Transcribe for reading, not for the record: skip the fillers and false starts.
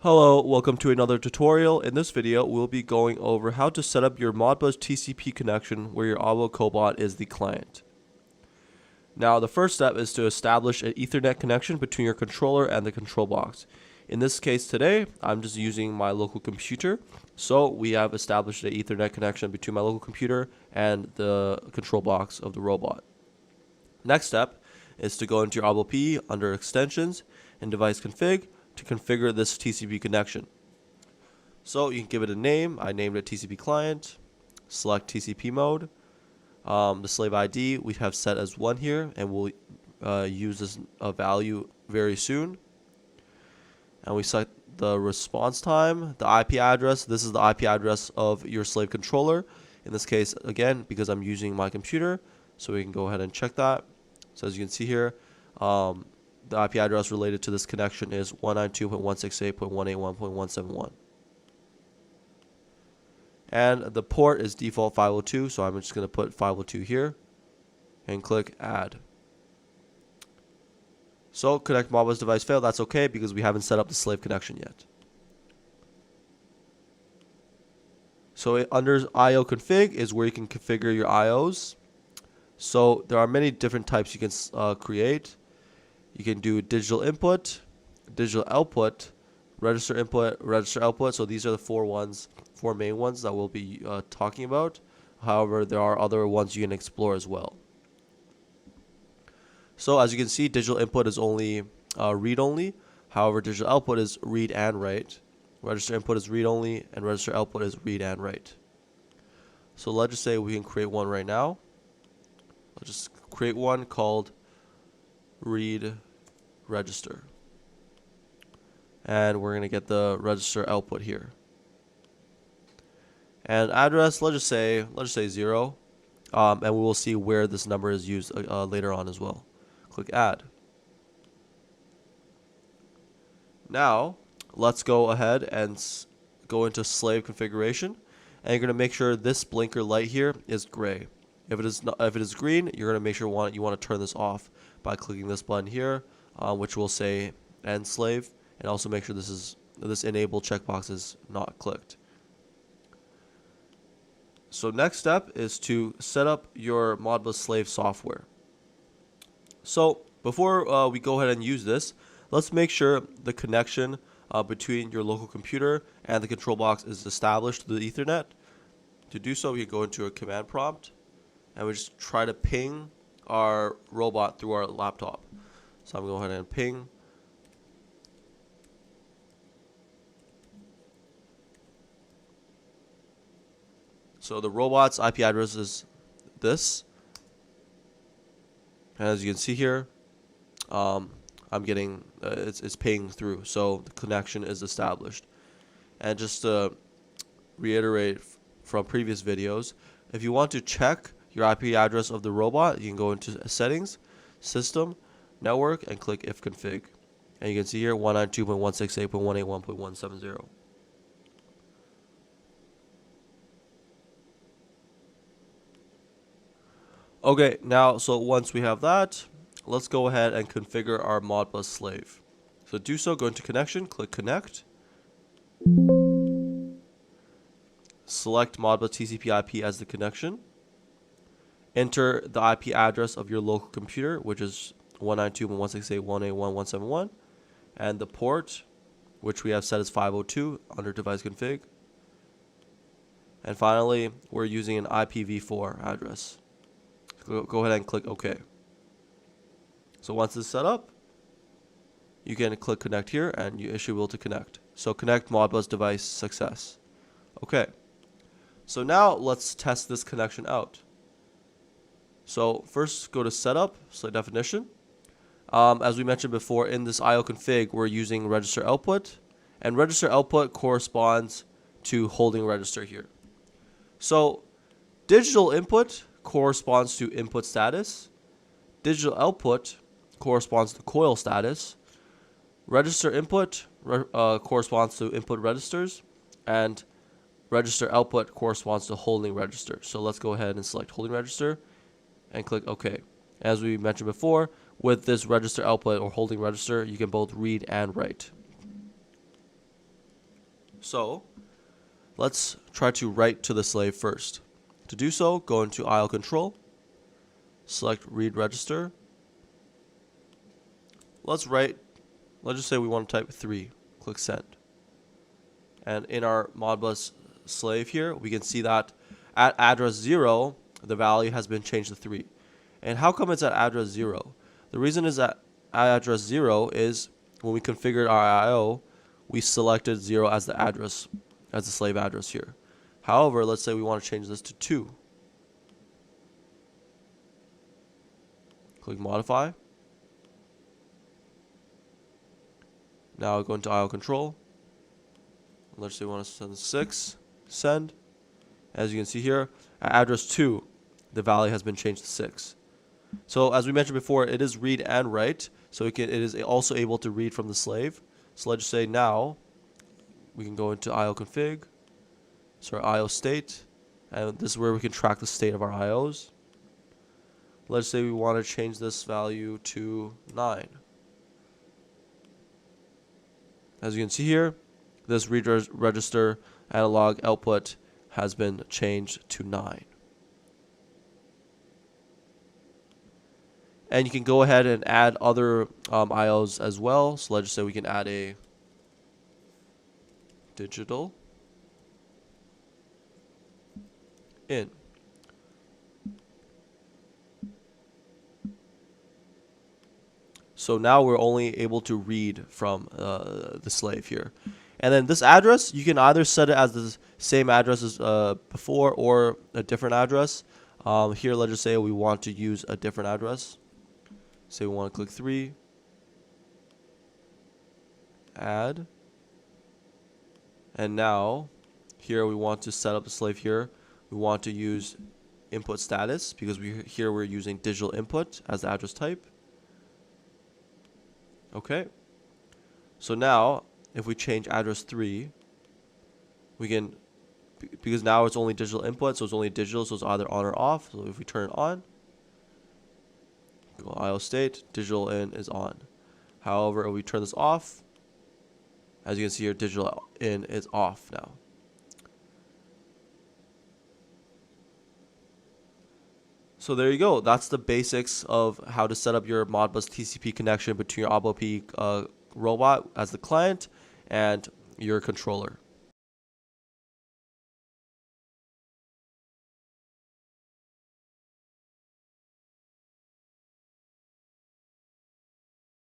Hello, welcome to another tutorial. In this video, we'll be going over how to set up your Modbus TCP connection where your AUBO Cobot is the client. Now, the first step is to establish an Ethernet connection between your controller and the control box. In this case today, I'm just using my local computer. So we have established an Ethernet connection between my local computer and the control box of the robot. Next step is to go into your AUBOPE under Extensions and Device Config to configure this TCP connection. So you can give it a name. I named it TCP client. Select TCP mode. The slave ID we have set as 1 here, and we'll use this value very soon. And we set the response time, the IP address. This is the IP address of your slave controller. In this case, again, because I'm using my computer, so we can go ahead and check that. So as you can see here, the IP address related to this connection is 192.168.181.171. And the port is default 502, so I'm just going to put 502 here and click add. So connect Modbus device failed. That's okay because we haven't set up the slave connection yet. So under IO config is where you can configure your IOs. So there are many different types you can create. You can do digital input, digital output, register input, register output. So these are the four main ones that we'll be talking about. However, there are other ones you can explore as well. So as you can see, digital input is only read only. However, digital output is read and write. Register input is read only, and register output is read and write. So let's just say we can create one right now. Let's just create one called read register, and we're going to get the register output here. And address, let's just say 0, and we will see where this number is used later on as well. Click add. Now let's go ahead and go into slave configuration, and you're going to make sure this blinker light here is gray. If it is green, you're going to make sure you want to turn this off by clicking this button here, which will say end slave, and also make sure this enable checkbox is not clicked. So next step is to set up your Modbus slave software. So before we go ahead and use this, let's make sure the connection between your local computer and the control box is established through the Ethernet. To do so, we can go into a command prompt, and we just try to ping our robot through our laptop. So I'm going to go ahead and ping. So the robot's IP address is this. And as you can see here, I'm getting it's pinging through. So the connection is established. And just to reiterate from previous videos, if you want to check your IP address of the robot, you can go into settings, system, network, and click if config. And you can see here 192.168.181.170. Okay, now so once we have that, let's go ahead and configure our Modbus slave. So to do so, go into connection, click connect. Select Modbus TCP IP as the connection. Enter the IP address of your local computer, which is 192.168.181.171, and the port, which we have set as 502 under device config. And finally, we're using an IPv4 address. Go ahead and click OK. So once it's set up, you can click connect here, and you should be able to connect. So connect Modbus device success. Okay. So now let's test this connection out. So first go to setup, select definition. As we mentioned before, in this IO config, we're using register output, and register output corresponds to holding register here. So digital input corresponds to input status. Digital output corresponds to coil status. Register input corresponds to input registers, and register output corresponds to holding register. So let's go ahead and select holding register and click OK. As we mentioned before, with this register output or holding register, you can both read and write. So let's try to write to the slave first. To do so, go into IO control, select read register. Let's just say we want to type 3, click send. And in our Modbus slave here, we can see that at address 0, the value has been changed to 3. And how come it's at address 0? The reason is that at address 0 is when we configured our IO, we selected 0 as the address, as the slave address here. However, let's say we want to change this to 2. Click modify. Now go into IO control. Let's say we want to send 6, send. As you can see here, at address 2, the value has been changed to 6. So as we mentioned before, it is read and write. So it is also able to read from the slave. So let's just say now we can go into IO config, so our IO state, and this is where we can track the state of our IOs. Let's say we want to change this value to 9. As you can see here, this read register analog output has been changed to 9. And you can go ahead and add other IOs as well. So let's just say we can add a digital in. So now we're only able to read from the slave here. And then this address, you can either set it as the same address as before or a different address. Here, let's just say we want to use a different address. Say we want to click 3, add, and now here we want to set up the slave here. We want to use input status because here we're using digital input as the address type. Okay, so now if we change address 3, we can, because now it's only digital input, so it's only digital, so it's either on or off. So if we turn it on, go IO state, digital in is on. However, if we turn this off, as you can see here, digital in is off now. So there you go. That's the basics of how to set up your Modbus TCP connection between your AUBOPE robot as the client and your controller.